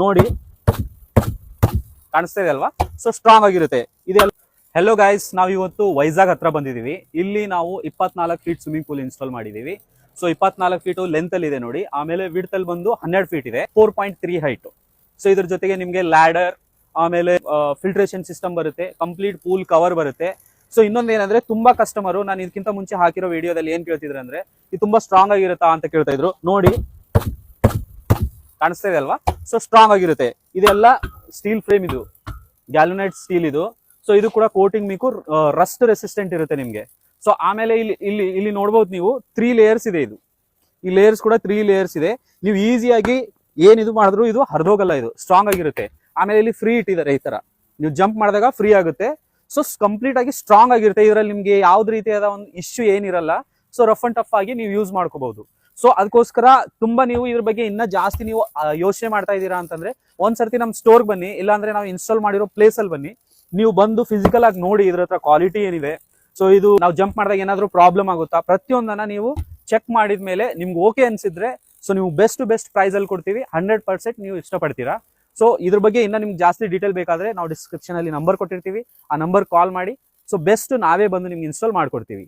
ನೋಡಿ ಕಾಣಿಸ್ತಾ ಇದೆ ಅಲ್ವಾ. ಸೊ ಸ್ಟ್ರಾಂಗ್ ಆಗಿರುತ್ತೆ ಇದೆಲ್ಲ. ಹೆಲೋ ಗೈಸ್, ನಾವು ಇವತ್ತು ವೈಜಾಗ್ ಹತ್ರ ಬಂದಿದೀವಿ. ಇಲ್ಲಿ ನಾವು 24 ಫೀಟ್ ಸ್ವಿಮ್ಮಿಂಗ್ ಪೂಲ್ ಇನ್ಸ್ಟಾಲ್ ಮಾಡಿದೀವಿ. ಸೊ 24 ಫೀಟ್ ಲೆಂತ್ ಅಲ್ಲಿ ಇದೆ ನೋಡಿ. ಆಮೇಲೆ ವಿಡ್ತ್ ಅಲ್ಲಿ ಬಂದು 12 ಫೀಟ್ ಇದೆ, 4.3 ಹೈಟ್. ಸೊ ಇದ್ರ ಜೊತೆಗೆ ನಿಮ್ಗೆ ಲ್ಯಾಡರ್, ಆಮೇಲೆ ಫಿಲ್ಟ್ರೇಷನ್ ಸಿಸ್ಟಮ್ ಬರುತ್ತೆ, ಕಂಪ್ಲೀಟ್ ಪೂಲ್ ಕವರ್ ಬರುತ್ತೆ. ಸೊ ಇನ್ನೊಂದು ಏನಂದ್ರೆ, ತುಂಬಾ ಕಸ್ಟಮರು ನಾನು ಇದಕ್ಕಿಂತ ಮುಂಚೆ ಹಾಕಿರೋ ವಿಡಿಯೋದಲ್ಲಿ ಏನ್ ಕೇಳ್ತಿದ್ರು ಅಂದ್ರೆ, ಇದು ತುಂಬಾ ಸ್ಟ್ರಾಂಗ್ ಆಗಿರುತ್ತಾ ಅಂತ ಕೇಳ್ತಾ ಇದ್ರು. ನೋಡಿ ಕಾಣಿಸ್ತಾ ಇದೆ ಅಲ್ವಾ. ಸೊ ಸ್ಟ್ರಾಂಗ್ ಆಗಿರುತ್ತೆ. ಇದೆಲ್ಲ ಸ್ಟೀಲ್ ಫ್ರೇಮ್, ಇದು ಗ್ಯಾಲನೈಟ್ ಸ್ಟೀಲ್ ಇದು. ಸೊ ಇದು ಕೂಡ ಕೋಟಿಂಗ್ మీకు ರಸ್ಟ್ ರೆಸಿಸ್ಟೆಂಟ್ ಇರುತ್ತೆ ನಿಮ್ಗೆ. ಸೊ ಆಮೇಲೆ ಇಲ್ಲಿ ನೋಡಬಹುದು ನೀವು 3 ಲೇಯರ್ಸ್ ಇದೆ. ಇದು ಈ ಲೇಯರ್ಸ್ ಕೂಡ 3 ಲೇಯರ್ಸ್ ಇದೆ. ನೀವು ಈಸಿಯಾಗಿ ಏನಿದು ಮಾಡಿದ್ರು ಇದು ಹರಿದೋಗಲ್ಲ, ಇದು ಸ್ಟ್ರಾಂಗ್ ಆಗಿರುತ್ತೆ. ಆಮೇಲೆ ಇಲ್ಲಿ ಫ್ರೀ ಇಟ್ಟಿದ್ದಾರೆ, ಈ ತರ ನೀವು ಜಂಪ್ ಮಾಡಿದಾಗ ಫ್ರೀ ಆಗುತ್ತೆ. ಸೊ ಕಂಪ್ಲೀಟ್ ಆಗಿ ಸ್ಟ್ರಾಂಗ್ ಆಗಿರುತ್ತೆ. ಇದರಲ್ಲಿ ನಿಮ್ಗೆ ಯಾವ್ದು ರೀತಿಯಾದ ಒಂದು ಇಶ್ಯೂ ಏನಿರಲ್ಲ. ಸೊ ರಫ್ ಅಂಡ್ ಟಫ್ ಆಗಿ ನೀವು ಯೂಸ್ ಮಾಡ್ಕೋಬಹುದು. ಸೊ ಅದಕ್ಕೋಸ್ಕರ ತುಂಬಾ ನೀವು ಇದ್ರ ಬಗ್ಗೆ ಇನ್ನ ಜಾಸ್ತಿ ನೀವು ಯೋಚನೆ ಮಾಡ್ತಾ ಇದ್ದೀರಾ ಅಂತಂದ್ರೆ, ಒಂದ್ಸರ್ತಿ ನಮ್ ಸ್ಟೋರ್ ಬನ್ನಿ, ಇಲ್ಲಾಂದ್ರೆ ನಾವು ಇನ್ಸ್ಟಾಲ್ ಮಾಡಿರೋ ಪ್ಲೇಸ್ ಅಲ್ಲಿ ಬನ್ನಿ. ನೀವು ಬಂದು ಫಿಸಿಕಲ್ ಆಗಿ ನೋಡಿ ಇದ್ರ ಹತ್ರ ಕ್ವಾಲಿಟಿ ಏನಿದೆ. ಸೊ ಇದು ನಾವು ಜಂಪ್ ಮಾಡಿದಾಗ ಏನಾದ್ರು ಪ್ರಾಬ್ಲಮ್ ಆಗುತ್ತಾ, ಪ್ರತಿಯೊಂದನ್ನ ನೀವು ಚೆಕ್ ಮಾಡಿದ್ಮೇಲೆ ನಿಮ್ಗೆ ಓಕೆ ಅನ್ಸಿದ್ರೆ, ಸೊ ನೀವು ಬೆಸ್ಟ್ ಪ್ರೈಸ್ ಅಲ್ಲಿ ಕೊಡ್ತೀವಿ. 100% ನೀವು ಇಷ್ಟಪಡ್ತೀರಾ. ಸೊ ಇದ್ರ ಬಗ್ಗೆ ಇನ್ನ ನಿಮ್ಗೆ ಜಾಸ್ತಿ ಡೀಟೇಲ್ ಬೇಕಾದ್ರೆ ನಾವು ಡಿಸ್ಕ್ರಿಪ್ಷನ್ ಅಲ್ಲಿ ನಂಬರ್ ಕೊಟ್ಟಿರ್ತೀವಿ, ಆ ನಂಬರ್ ಕಾಲ್ ಮಾಡಿ. ಸೊ ಬೆಸ್ಟ್ ನಾವೇ ಬಂದು ನಿಮ್ಗೆ ಇನ್ಸ್ಟಾಲ್ ಮಾಡ್ಕೊಡ್ತೀವಿ.